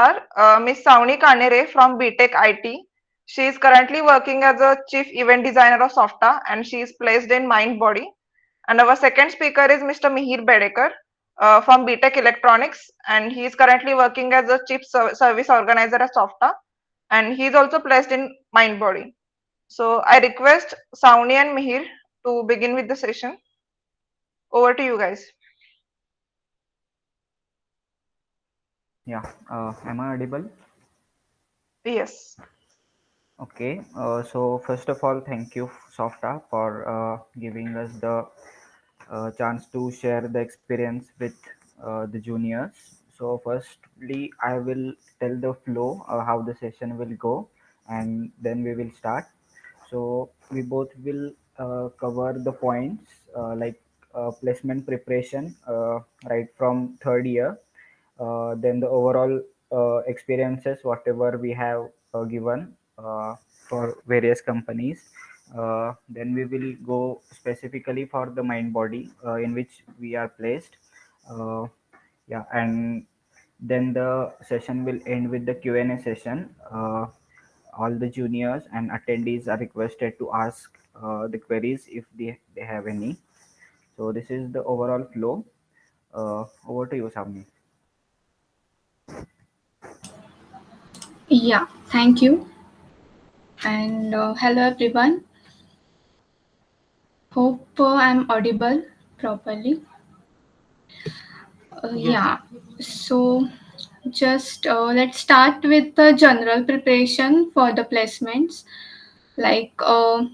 are Miss Sauni Kanere from BTech IT. She is currently working as a chief event designer of Softa and she is placed in Mind Body. And our second speaker is Mr. Mihir Bedekar from BTech Electronics and he is currently working as a chief service organizer at Softa and he is also placed in Mind Body. So I request Sauni and Mihir to begin with the session. Over to you guys. Yeah, am I audible? Yes. Okay, so first of all, thank you, Softa, for giving us the chance to share the experience with the juniors. So, firstly, I will tell the flow how the session will go, and then we will start. So, we both will cover the points like placement preparation right from third year, then the overall experiences whatever we have given for various companies, then we will go specifically for the mind body in which we are placed, uh, yeah, and then the session will end with the Q&A session. All the juniors and attendees are requested to ask the queries if they have any. So this is the overall flow. Over to you, Samni. Yeah, thank you. And hello everyone. Hope I'm audible properly. Yes. Yeah, so just let's start with the general preparation for the placements. Like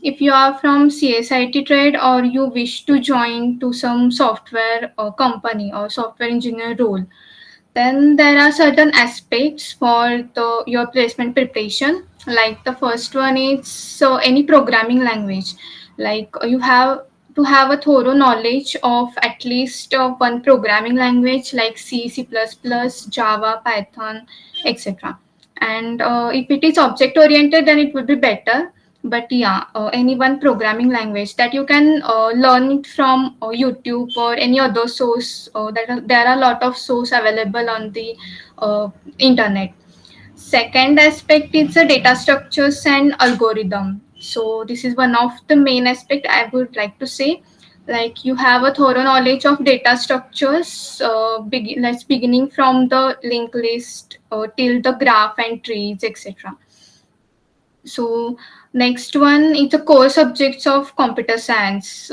if you are from CSIT trade or you wish to join to some software company or software engineer role, then there are certain aspects for your placement preparation. Like the first one is so any programming language. Like you have to have a thorough knowledge of at least one programming language like C, C++, Java, Python, etc. And if it is object oriented, then it would be better. But yeah, any one programming language that you can learn it from YouTube or any other source. There are a lot of source available on the uh, internet. Second aspect is the data structures and algorithm. So this is one of the main aspect I would like to say. Like you have a thorough knowledge of data structures, let's beginning from the linked list till the graph and trees, etc. So next one is the core subjects of computer science.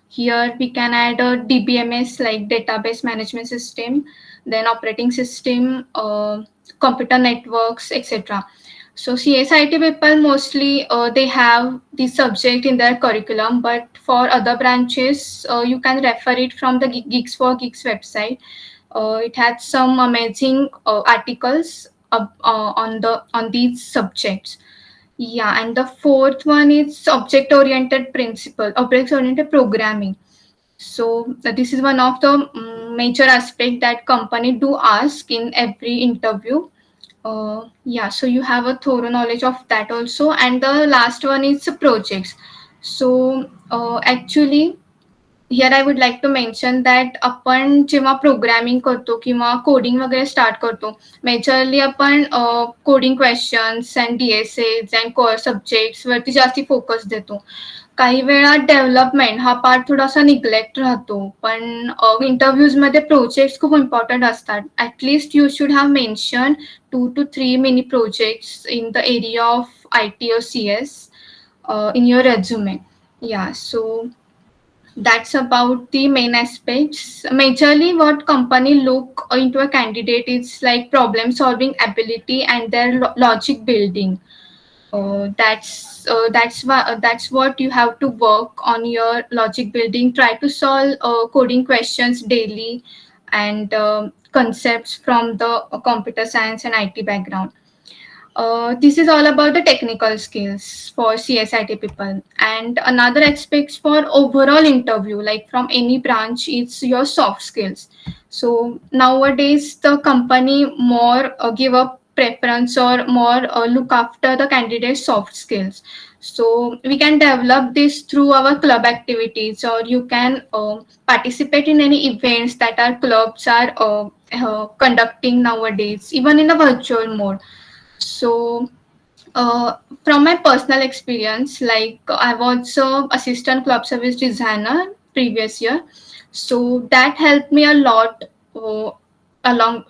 Here we can add a DBMS like database management system, then operating system, computer networks, etc. So CSIT people mostly they have this subject in their curriculum, but for other branches you can refer it from the Geeks for Geeks website. It has some amazing articles on these subjects. Yeah, and the fourth one is object-oriented principle, object-oriented programming. So this is one of the major aspect that company do ask in every interview. Yeah, so you have a thorough knowledge of that also. And the last one is projects. So actually here I would like to mention that आपण जेव्हा programming करतो किंवा coding वगैरे start करतो majorly आपण coding questions and DSAs and core subjects वरती जास्ती focus देतो. काही वेळा डेव्हलपमेंट हा पार्ट थोडासा निग्लेक्ट राहतो, पण इंटरव्ह्यूजमध्ये प्रोजेक्ट्स खूप इम्पॉर्टंट असतात. At least you should have mention 2 to 3 mini projects in the area of IT or CS in your resume. Yeah, so that's about the main aspects. Majorly what company look into a candidate is like problem solving ability and their logic building. That's what you have to work on your logic building. Try to solve coding questions daily and concepts from the computer science and IT background. This is all about the technical skills for CSIT people. And another aspect for overall interview, like from any branch, is your soft skills. So nowadays, the company more give a preference or more look after the candidate's soft skills. So we can develop this through our club activities, or you can participate in any events that our clubs are conducting nowadays, even in a virtual mode. So uh, from my personal experience, like I was assistant club service designer previous year, so that helped me a lot uh, along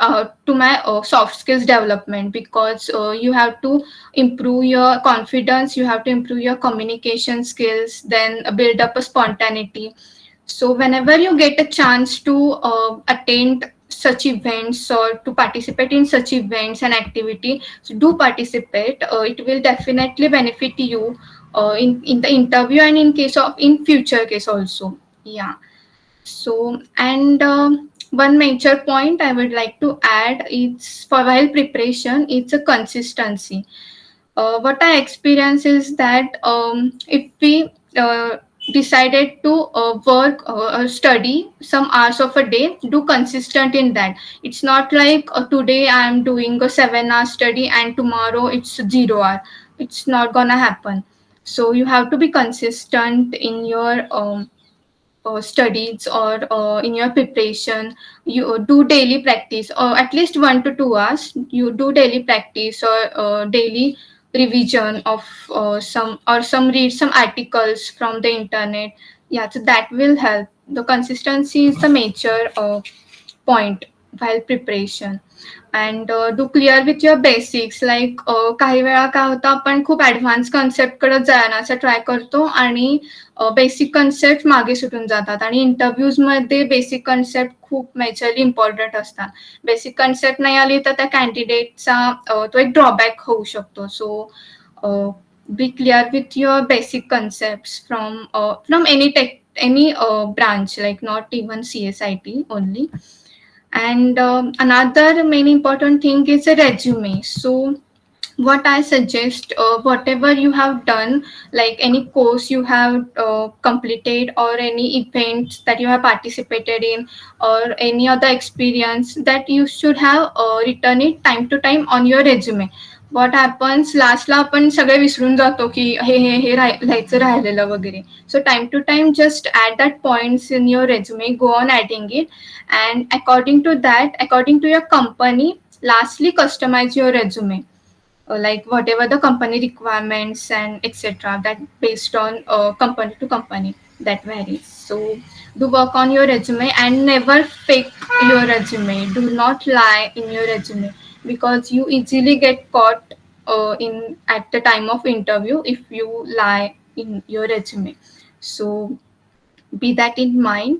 to my soft skills development, because you have to improve your confidence, you have to improve your communication skills, then build up a spontaneity. So whenever you get a chance to attend such events or to participate in such events and activity, so do participate. It will definitely benefit you in the interview and in case of in future case also. Yeah. So and one major point I would like to add is for while preparation, it's a consistency. What I experience is that if we decided to work or study some hours of a day, do consistent in that. It's not like today I am doing a 7 hour study and tomorrow it's 0 hour. It's not gonna happen. So you have to be consistent in your studies or in your preparation. You do daily practice or at least 1 to 2 hours. You do daily practice or daily revision of some read some articles from the internet. Yeah, so that will help. The consistency is the major point while preparation. And do clear with your basics like काही वेळा काय होतं, आपण खूप advance कन्सेप्टकडे जाण्याचा try करतो आणि basic concept मागे सुटून जातात, आणि इंटरव्ह्यूजमध्ये बेसिक कन्सेप्ट खूप मेजरली इम्पॉर्टंट असतात. बेसिक कन्सेप्ट नाही आली तर त्या कॅन्डिडेटचा तो एक ड्रॉबॅक होऊ शकतो. So be clear with your basic concept from any branch, like not even CSIT only. And another main important thing is a resume. So what I suggest, whatever you have done, like any course you have completed or any events that you have participated in or any other experience, that you should have written it time to time on your resume. What happens, लास्टला आपण सगळे विसरून जातो की हे लिहायचं राहिलेलं वगैरे. So time to time just add that points in your resume, go on adding it, and according to that, according to your company, lastly customize your resume, like whatever the company requirements and etc., that based on company to company, that varies. So do work on your resume and never fake your resume. Do not lie in your resume, because you easily get caught in at the time of interview if you lie in your resume. So be that in mind.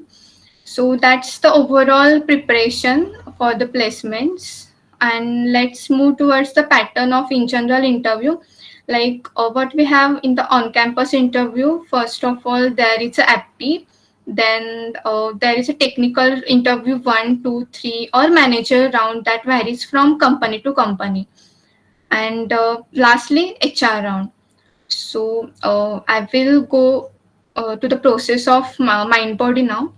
So that's the overall preparation for the placements. And let's move towards the pattern of in general interview. Like what we have in the on-campus interview. First of all, there is a APT. Then there is a technical interview 1, 2, 3, or manager round that varies from company to company. And lastly, HR round. So I will go to the process of mind body now.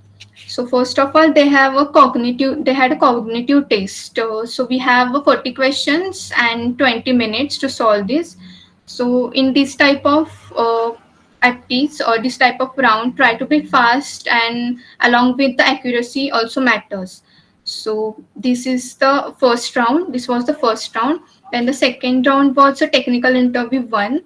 So first of all, they had a cognitive test. So we have 40 questions and 20 minutes to solve this. So in this type of activities or this type of round, try to be fast, and along with the accuracy also matters. So this is the first round. This was the first round. Then the second round was a technical interview one.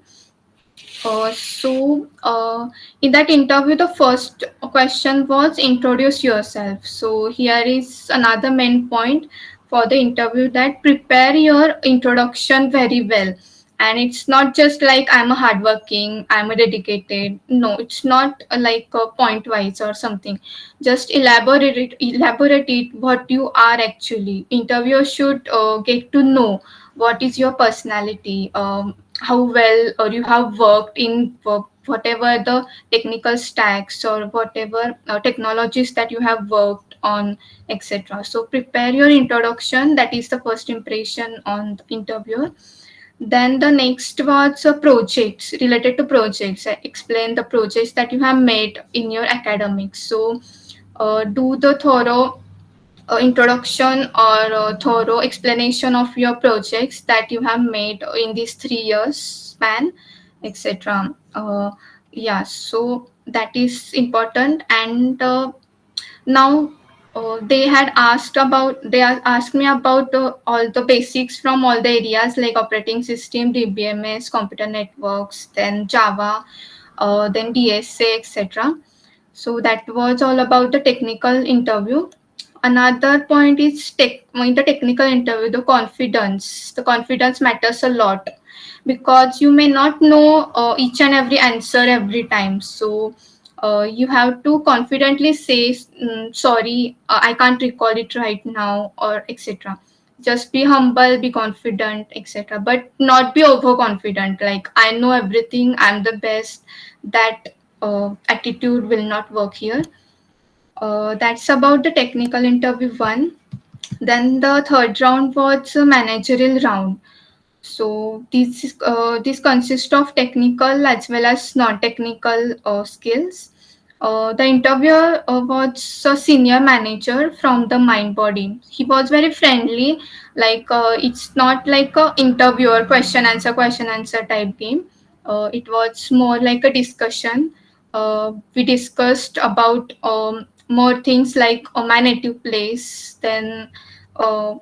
In that interview, the first question was introduce yourself. So here is another main point for the interview, that prepare your introduction very well. And it's not just like I'm a hardworking, I'm a dedicated. No, it's not like a point wise or something. Just elaborate it what you are actually. Interviewer should get to know what is your personality, how well or you have worked in whatever the technical stacks or whatever technologies that you have worked on, etc. So prepare your introduction. That is the first impression on the interviewer. Then the next was projects, related to projects. Explain the projects that you have made in your academics. So do the thorough introduction or thorough explanation of your projects that you have made in these 3 years span, etc. Yeah, so that is important. And now asked me about all the basics from all the areas like operating system, DBMS, computer networks, then Java, then DSA, etc. So that was all about the technical interview. Another point is in the technical interview, the confidence matters a lot, because you may not know each and every answer every time. So you have to confidently say, sorry, I can't recall it right now, or etc. Just be humble, be confident, etc., but not be overconfident, like I know everything, I'm the best. That attitude will not work here. That's about the technical interview one. Then the third round was a managerial round. So this consists of technical as well as non-technical skills. The interviewer was a senior manager from the Mind Body. He was very friendly. Like it's not like a interviewer question answer type game. It was more like a discussion. We discussed about more things like my native place, then uh,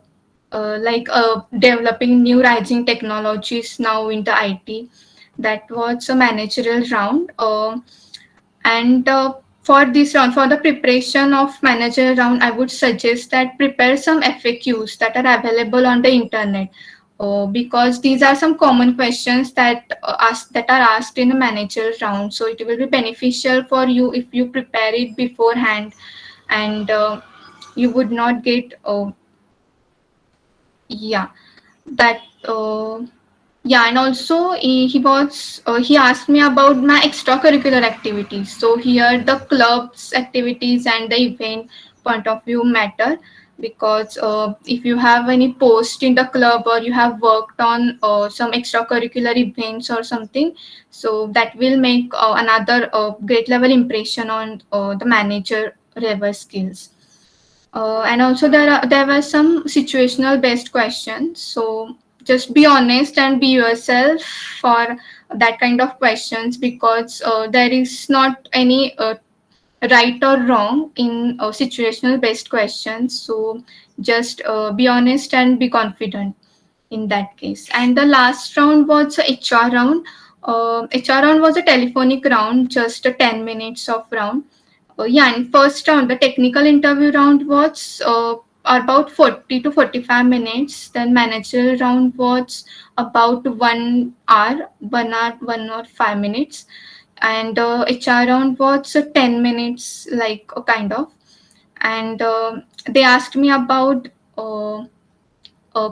developing new rising technologies now in the IT. That was a managerial round. And For this round, for the preparation of managerial round, I would suggest that prepare some FAQs that are available on the internet. Because these are some common questions that are asked in a managerial round, so it will be beneficial for you if you prepare it beforehand, and you would not get yeah that yeah. And also he asked me about my extracurricular activities. So here the clubs activities and the event point of view matter, because if you have any post in the club or you have worked on some extracurricular events or something, so that will make another great level impression on the manager level skills. And also there were some situational based questions. So just be honest and be yourself for that kind of questions, because there is not any right or wrong in situational based questions. So just be honest and be confident in that case. And the last round was a HR round. HR round was a telephonic round, just a 10 minutes of round. Yeah, and first round, the technical interview round was about 40 to 45 minutes. Then managerial round was about 1 hour, 1 hour, 1 or 5 minutes. And HR round was 10 minutes, like kind of. And they asked me about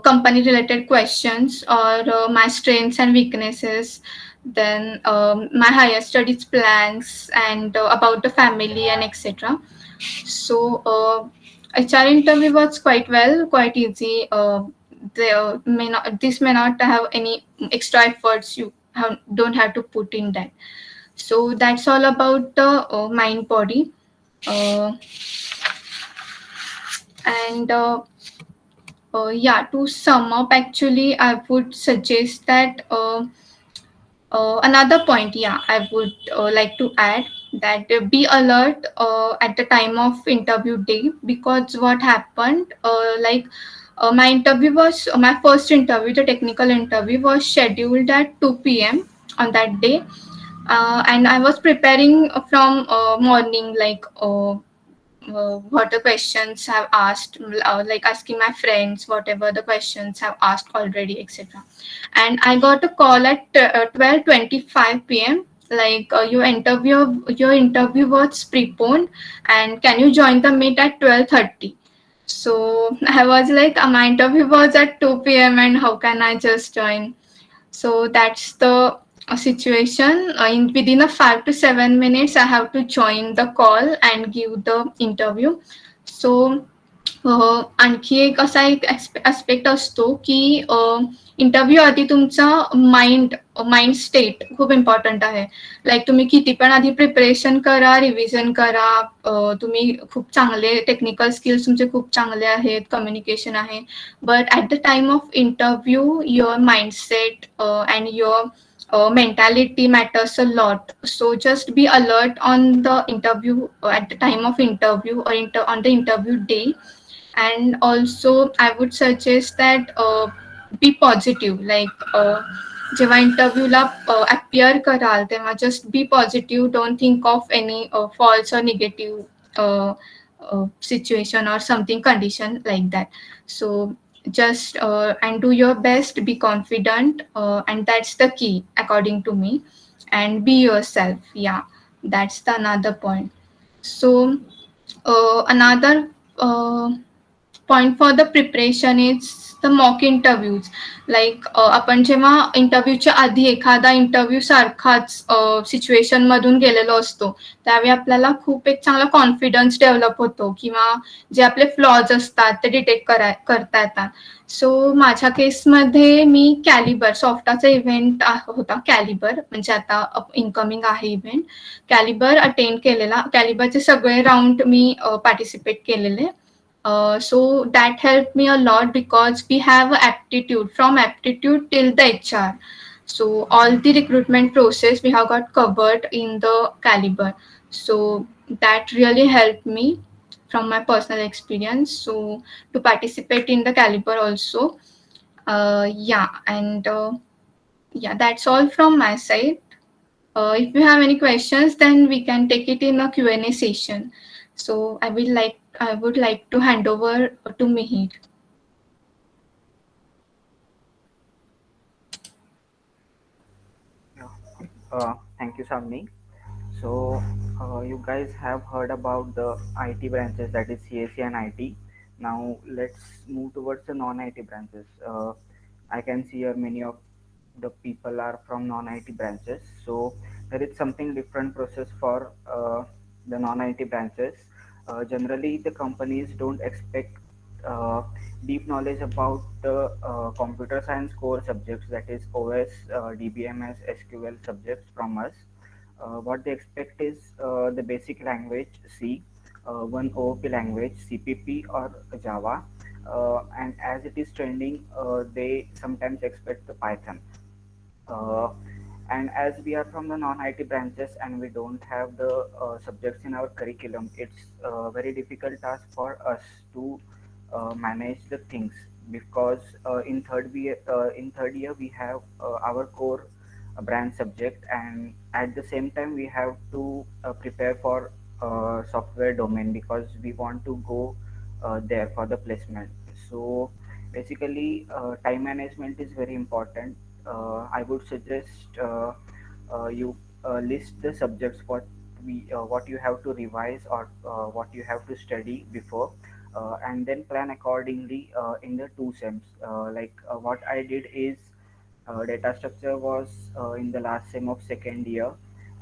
company related questions, or my strengths and weaknesses, then my higher studies plans, and about the family and etc. So HR interview was quite easy. This may not have any extra efforts, don't have to put in that. So that's all about the mind body. uh, and Yeah, to sum up, actually, I would suggest that another point, yeah, I would like to add that be alert at the time of interview day, because what happened, my first interview, the technical interview, was scheduled at 2 p.m. on that day. And I was preparing from morning, like what the questions have asked, like asking my friends whatever the questions have asked already, etc. And I got a call at 12:25 p.m. Like your interview was preponed, and can you join the meet at 12:30? So I was like, my interview was at 2 p.m. and how can I just join? So that's the situation. Within a 5 to 7 minutes, I have to join the call and give the interview. So आणखी एक असा एक aspect असतो की interview आधी तुमचा mind state खूप important आहे. लाईक तुम्ही किती पण आधी प्रिपरेशन करा, रिव्हिजन करा, तुम्ही खूप चांगले टेक्निकल स्किल्स तुमचे खूप चांगले आहेत, कम्युनिकेशन आहे, but at the time of interview your mindset and your mentality matters a lot. So just be alert on the interview, at the time of interview, or on the interview day. And also I would suggest that be positive, like जेव्हा इंटरव्ह्यूला appear कराल तेव्हा just be positive, don't think of any false or negative situation or something condition like that. So just and do your best, be confident, and that's the key according to me. And be yourself. Yeah, that's the another point. So another point for the preparation is the mock interviews. Like आपण जेव्हा इंटरव्ह्यूच्या आधी एखादा interview सारखाच situation मधून गेलेलो असतो, त्यावेळी आपल्याला खूप एक चांगला कॉन्फिडन्स डेव्हलप होतो, किंवा जे आपले फ्लॉज असतात ते डिटेक्ट करता येतात. सो माझ्या केसमध्ये मी कॅलिबर सॉफ्टाचा इव्हेंट होता, कॅलिबर म्हणजे आता इनकमिंग आहे इव्हेंट, कॅलिबर अटेंड केलेला. कॅलिबरचे सगळे राऊंड मी पार्टिसिपेट केलेले. So that helped me a lot because we have aptitude, from aptitude till the HR. So all the recruitment process we have got covered in the caliber. So that really helped me from my personal experience. So to participate in the caliber also. Yeah, and yeah, that's all from my side. If you have any questions, then we can take it in a Q&A session. So I would like to hand over to Mihir. Yeah. Thank you, Samni. So, you guys have heard about the IT branches, that is CSE and IT. Now, let's move towards the non-IT branches. I can see here many of the people are from non-IT branches. So, there is something different process for the non-IT branches. Generally, the companies don't expect uh, deep knowledge about the computer science core subjects, that is OS, DBMS, SQL subjects from us. What they expect is the basic language C, one OOP language, CPP or Java, and as it is trending, they sometimes expect the Python. Uh, and as we are from the non-IT branches and we don't have the subjects in our curriculum, it's a very difficult task for us to manage the things, because in third year we have our core branch subject, and at the same time we have to prepare for software domain because we want to go there for the placement. So basically, time management is very important. I would suggest you list the subjects what you have to revise, or what you have to study before, and then plan accordingly in the two sems. What I did is, data structure was in the last sem of second year,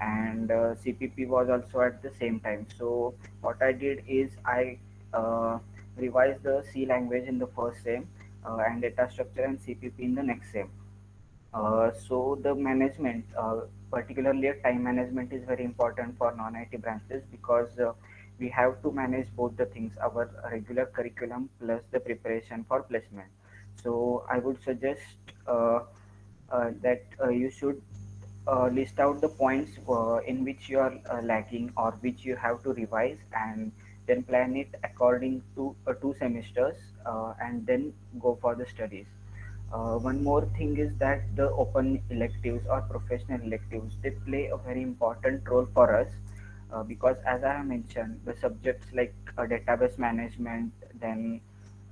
and CPP was also at the same time. So what I did is I revised the C language in the first sem, and data structure and CPP in the next sem. So the management, particularly time management, is very important for non-IT branches, because we have to manage both the things, our regular curriculum plus the preparation for placement. So I would suggest that you should list out the points in which you are lacking or which you have to revise, and then plan it according to two semesters, and then go for the studies. One more thing is that the open electives or professional electives, they play a very important role for us, because as I have mentioned, the subjects like database management, then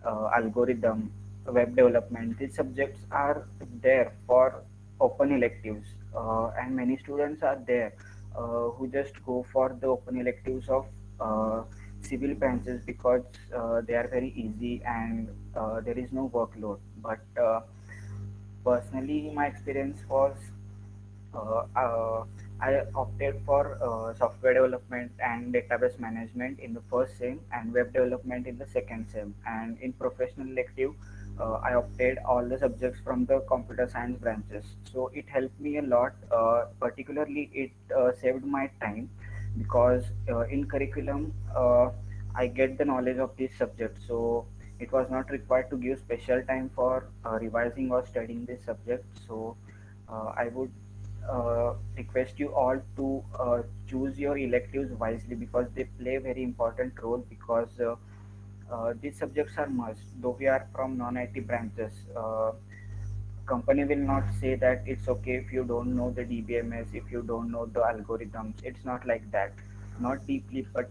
algorithm, web development, these subjects are there for open electives, and many students are there who just go for the open electives of civil branches because they are very easy and there is no workload. But personally, my experience was uh, uh, I opted for software development and database management in the first sem, and web development in the second sem. And in professional elective, I opted all the subjects from the computer science branches. So it helped me a lot. Particularly, it saved my time, because in curriculum I get the knowledge of these subjects. So it was not required to give special time for revising or studying this subject. So I would request you all to choose your electives wisely because they play very important role because these subjects are must. Though we are from non-IT branches, company will not say that it's okay if you don't know the DBMS, if you don't know the algorithms. It's not like that. Not deeply, but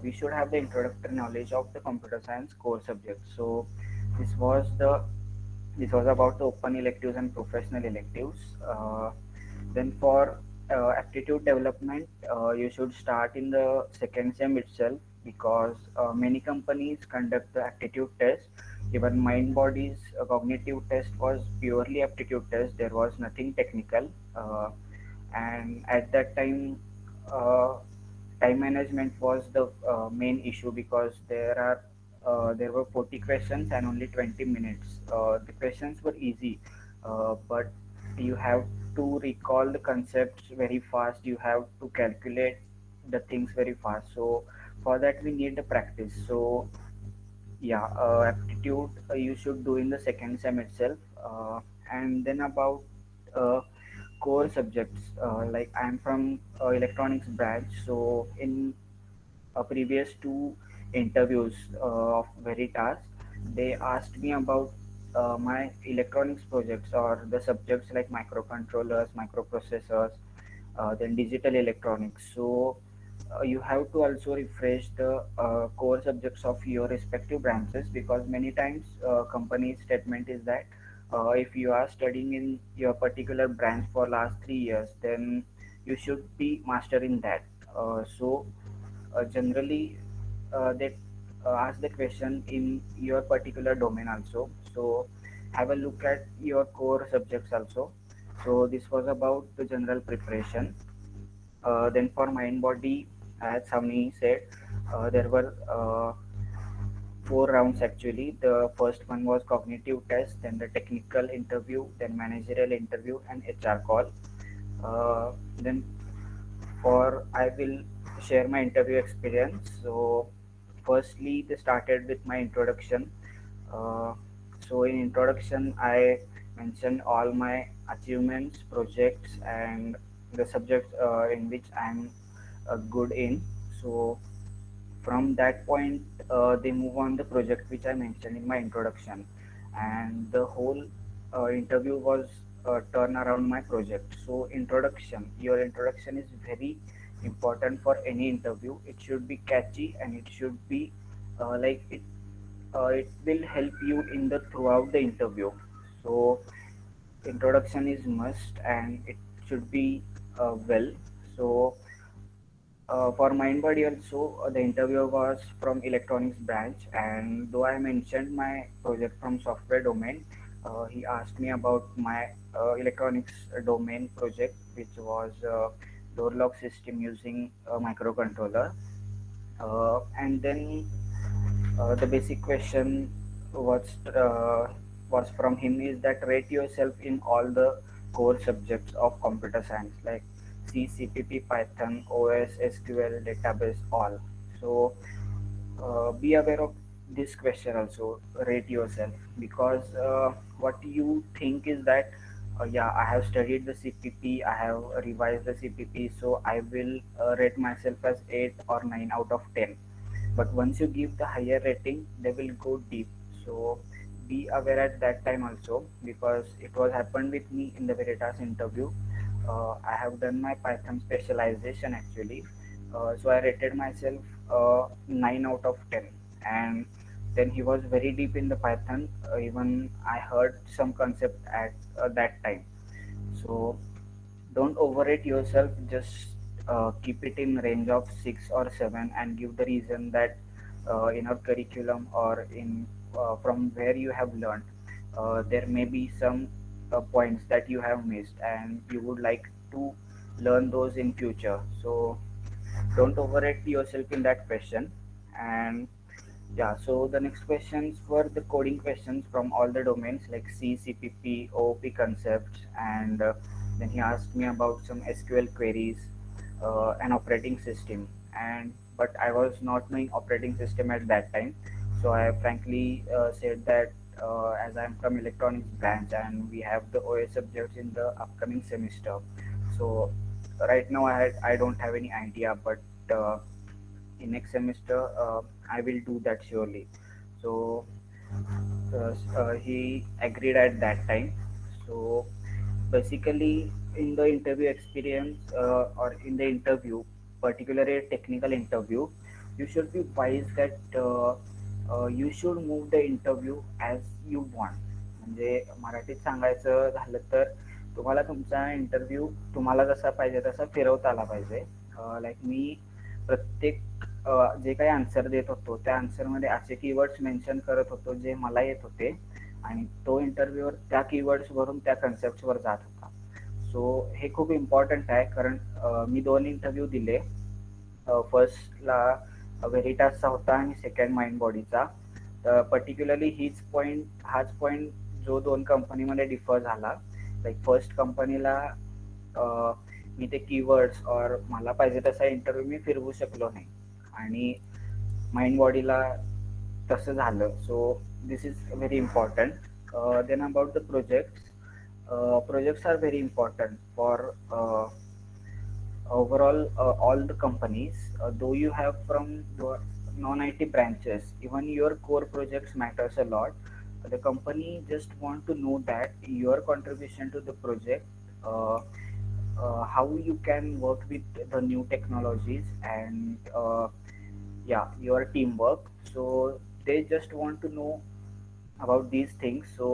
we should have the introductory knowledge of the computer science core subject. So this was the this was about the open electives and professional electives. Then for aptitude development, you should start in the second sem itself because many companies conduct the aptitude test. Even Mind Body's cognitive test was purely aptitude test. There was nothing technical, and at that time, uh, time management was the main issue because there were 40 questions and only 20 minutes. The questions were easy, but you have to recall the concepts very fast. You have to calculate the things very fast. So for that we need the practice. So yeah, aptitude you should do in the second sem itself, and then about uh, core subjects. Like I'm from electronics branch, so in previous two interviews of Veritas, they asked me about my electronics projects or the subjects like microcontrollers, microprocessors, then digital electronics. So you have to also refresh the core subjects of your respective branches because many times company statement is that if you are studying in your particular branch for last 3 years, then you should be master in that. So generally they ask the question in your particular domain also. So have a look at your core subjects also. So this was about the general preparation. Then for mind body, as Samni said, there were 4 rounds actually. The first one was cognitive test, then the technical interview, then managerial interview, and HR call. Then for I will share my interview experience. So firstly, they started with my introduction. Uh, so in introduction, I mentioned all my achievements, projects, and the subjects in which I'm good in. So from that point, they move on the project which I mentioned in my introduction, and the whole interview was turn around my project. So introduction, your introduction is very important for any interview. It should be catchy and it should be like it. It will help you in the throughout the interview. So introduction is must and it should be well. So for MindBody also, the interviewer was from electronics branch, and though I mentioned my project from software domain, he asked me about my electronics domain project, which was door lock system using a microcontroller. And then the basic question was from him is that rate yourself in all the core subjects of computer science like C, CPP, Python, OS, SQL, database, all. So be aware of this question also. Rate yourself because what you think is that yeah, I have studied the CPP, I have revised the CPP, so I will rate myself as 8 or 9 out of 10. But once you give the higher rating they will go deep. So be aware at that time also because it was happened with me in the Veritas interview. I have done my Python specialization actually. So I rated myself 9 out of 10, and then he was very deep in the Python. Even I heard some concept at that time. So don't overrate yourself, just keep it in range of 6 or 7 and give the reason that in our curriculum or in from where you have learned there may be some points that you have missed and you would like to learn those in future. So don't overrate yourself in that question. And yeah, so the next questions were the coding questions from all the domains like C, CPP, OOP concepts, and then he asked me about some SQL queries, an operating system. And but I was not knowing operating system at that time, so I frankly said that as I am from electronics branch and we have the OS subjects in the upcoming semester, So right now I don't have any idea, but in next semester I will do that surely. So he agreed at that time. So basically, in the interview experience or in the interview, particularly a technical interview, you should be wise that you should move the interview as you want. म्हणजे मराठीत सांगायचं झालं तर तुम्हाला तुमचा interview तुम्हाला जसा पाहिजे तसा फिरवता आला पाहिजे. लाईक मी प्रत्येक जे काही आन्सर देत होतो त्या आन्सरमध्ये असे कीवर्ड्स मेन्शन करत होतो जे मला येत होते आणि तो इंटरव्ह्यूवर त्या कीवर्ड्सवरून त्या कन्सेप्टवर जात होता. सो हे खूप इम्पॉर्टंट आहे कारण मी 2 इंटरव्ह्यू दिले. फर्स्टला व्हेरिटासचा होता आणि सेकंड माइंड बॉडीचा. तर पर्टिक्युलरली हाच पॉईंट जो 2 कंपनीमध्ये डिफर झाला. लाईक फर्स्ट कंपनीला मी ते कीवर्ड्स और मला पाहिजे तसा इंटरव्ह्यू मी फिरवू शकलो नाही आणि माइंड बॉडीला तसं झालं. So this is very important. Then about the projects. Projects are very important for overall all the companies. Though you have from your non-IT branches, even your core projects matters a lot. The company just want to know that your contribution to the project, uh, how you can work with the new technologies, and yeah, your teamwork. So they just want to know about these things. So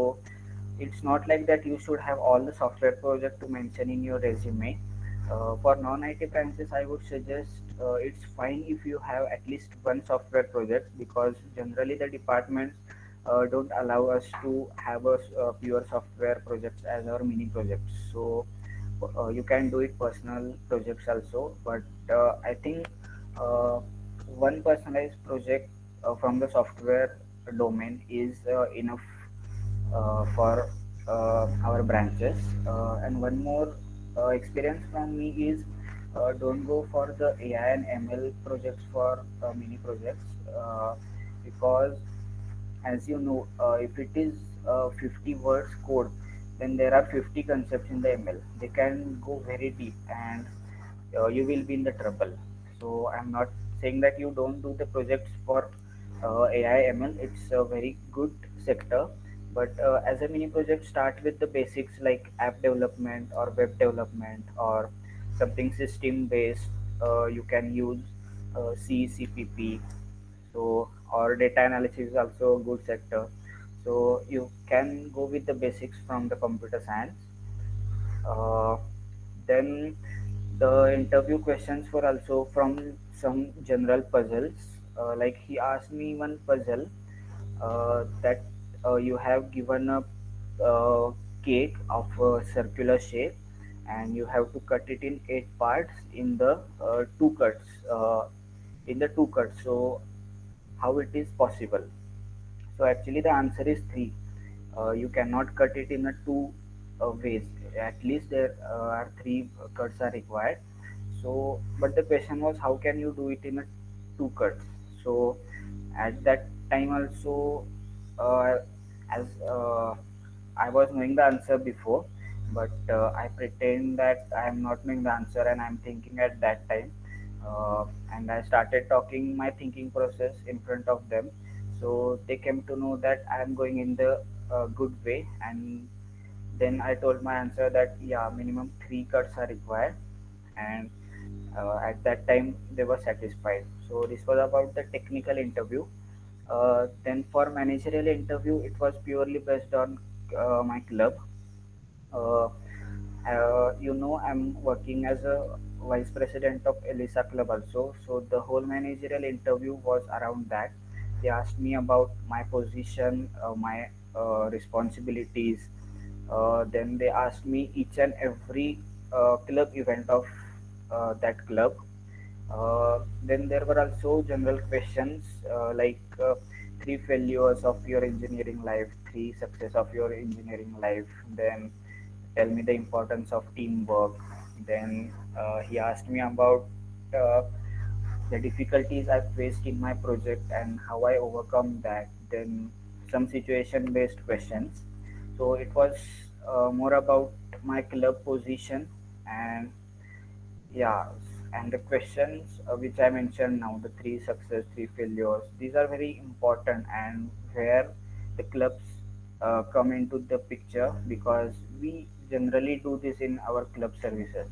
it's not like that you should have all the software project to mention in your resume. For non-IT branches, I would suggest it's fine if you have at least one software project, because generally the departments don't allow us to have a pure software projects as our mini projects. So you can do it personal projects also, but I think uh, one personalized project from the software domain is enough for our branches. And one more experience from me is don't go for the AI and ML projects for mini projects, because as you know, if it is 50 words code, then there are 50 concepts in the ML. They can go very deep, and you will be in the trouble. So I'm not saying that you don't do the projects for AI ML. It's a very good sector, but as a mini project, start with the basics like app development or web development or something system based. You can use C, CPP, so or data analysis is also a good sector. So you can go with the basics from the computer science. uh, then the interview questions were also from some general puzzles. Like he asked me one puzzle that you have given a cake of a circular shape and you have to cut it in 8 parts in the two cuts. So how it is possible? So actually the answer is three. You cannot cut it in a two ways. At least there are three cuts are required. So, but the question was how can you do it in a two cuts? So at that time also, uh, as I was knowing the answer before, but I pretend that I am not knowing the answer and I am thinking at that time. And I started talking my thinking process in front of them. So they came to know that I am going in the good way. And then I told my answer that yeah, minimum three cuts are required. And at that time they were satisfied. So this was about the technical interview. Then for managerial interview, it was purely based on my club. Uh, I'm working as a vice president of Elisa Club also. So the whole managerial interview was around that. They asked me about my position, my responsibilities. Then they asked me each and every club event of that club. Then there were also general questions like three failures of your engineering life, three success of your engineering life. Then tell me the importance of teamwork. Then he asked me about uh, the difficulties I faced in my project and how I overcome that. Then some situation based questions. So it was more about my club position and Yeah, and the questions which I mentioned now, the three success, three failures, these are very important, and where the clubs come into the picture, because we generally do this in our club services.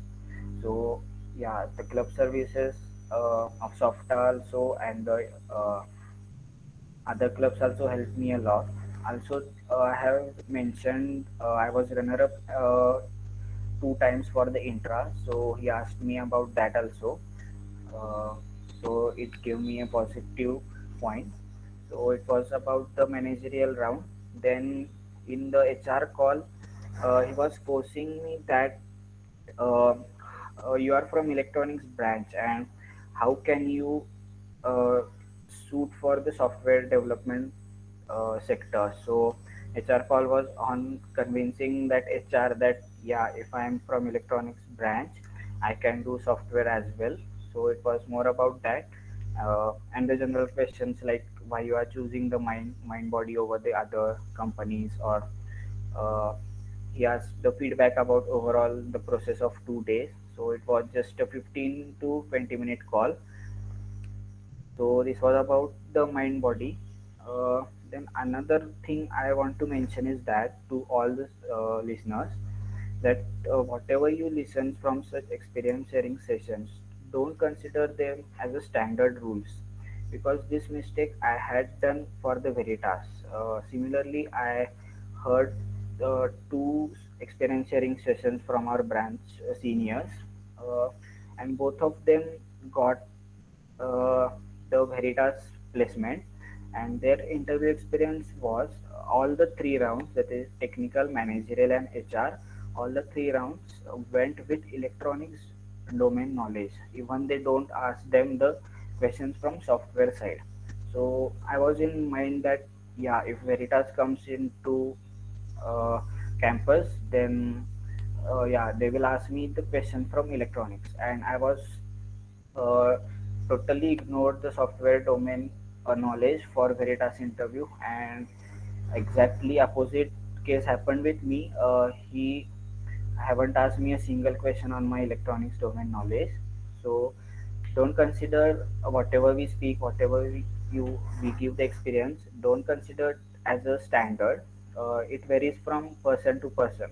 So yeah, the club services of Softa also, and the other clubs also helped me a lot. Also, I have mentioned I was runner up two times for the intra, so he asked me about that also. uh, so it gave me a positive point. So it was about the managerial round. Then in the HR call, he was forcing me that uh, you are from electronics branch, and how can you uh, suit for the software development sector. So HR call was on convincing that HR that yeah, if I am from electronics branch, I can do software as well. So it was more about that, and the general questions like why you are choosing the mind body over the other companies, or uh, he asked the feedback about overall the process of 2 days. So it was just a 15 to 20-minute call. So this was about the mind body. Then another thing I want to mention is that to all the listeners, that whatever you listen from such experience sharing sessions, don't consider them as a standard rules, because this mistake I had done for the Veritas. Similarly, I heard two experience sharing sessions from our branch seniors, uh, and both of them got uh, the Veritas placement, and their interview experience was all the three rounds, that is technical, managerial, and HR. All the three rounds went with electronics domain knowledge. Even they don't ask them the questions from software side. So I was in mind that yeah, if Veritas comes into uh, campus, then yeah, they will ask me the question from electronics, and I was uh, totally ignored the software domain knowledge for Veritas interview, and exactly opposite case happened with me. He haven't asked me a single question on my electronics domain knowledge. So don't consider whatever we speak, whatever we give the experience. Don't consider it as a standard. It varies from person to person.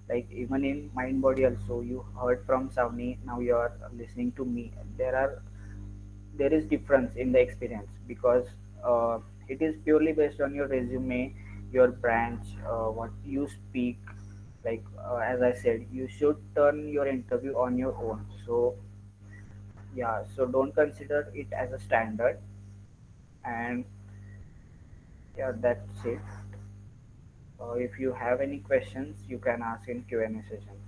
Like even in mind body also, you heard from Savni. Now you are listening to me. There is difference in the experience, because uh, it is purely based on your resume, your branch, what you speak. Like as I said, you should turn your interview on your own. So yeah, so don't consider it as a standard. And yeah, that's it. If you have any questions, you can ask in Q&A session.